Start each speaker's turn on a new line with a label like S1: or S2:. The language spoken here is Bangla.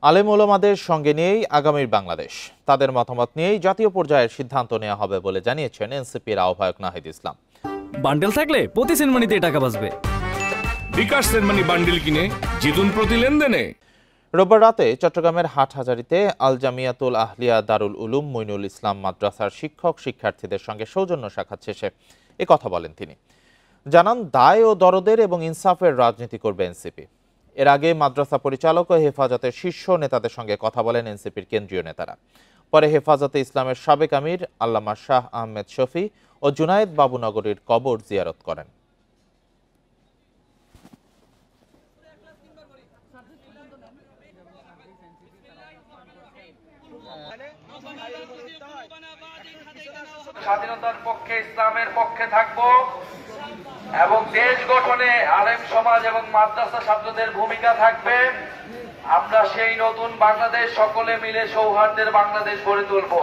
S1: আলেম ওলামাদের সঙ্গে নিয়েই আগামীর বাংলাদেশ, তাদের মতামত নিয়েই জাতীয় পর্যায়ের সিদ্ধান্ত নেওয়া হবে বলে জানিয়েছেন এনসিপির আহ্বায়ক নাহিদ ইসলাম।
S2: বান্ডেল থাকলে প্রতি সেনমানিতে টাকা বাঁচবে।
S3: বিকাশ সেনমানি বান্ডেল কিনে জিতুন প্রতি লেনদেনে।
S1: রোববার রাতে চট্টগ্রামের হাটহাজারীতে আল জামিয়াতুল আহলিয়া দারুল উলুম মইনুল ইসলাম মাদ্রাসার শিক্ষক শিক্ষার্থীদের সঙ্গে সৌজন্য সাক্ষাৎ শেষে কথা বলেন তিনি। জানান, দায় ও দরদের এবং ইনসাফের রাজনীতি করবে এনসিপি। এর আগে মাদ্রাসা পরিচালক ও হেফাজতের শীর্ষ নেতাদের সঙ্গে কথা বলেন এনসিপির কেন্দ্রীয় নেতারা। পরে হেফাজতে ইসলামের সাবেক আমির আল্লামা শাহ আহমেদ শফি ও জুনায়েদ বাবুনগরীর কবর জিয়ারত করেন।
S4: স্বাধীনতার পক্ষে, ইসলামের পক্ষে থাকব এবং দেশ গঠনে আলেম সমাজ এবং মাদ্রাসা ছাত্রদের ভূমিকা থাকবে। আমরা সেই নতুন বাংলাদেশ সকলে মিলে সৌহার্দ্যের বাংলাদেশ গড়ে তুলব।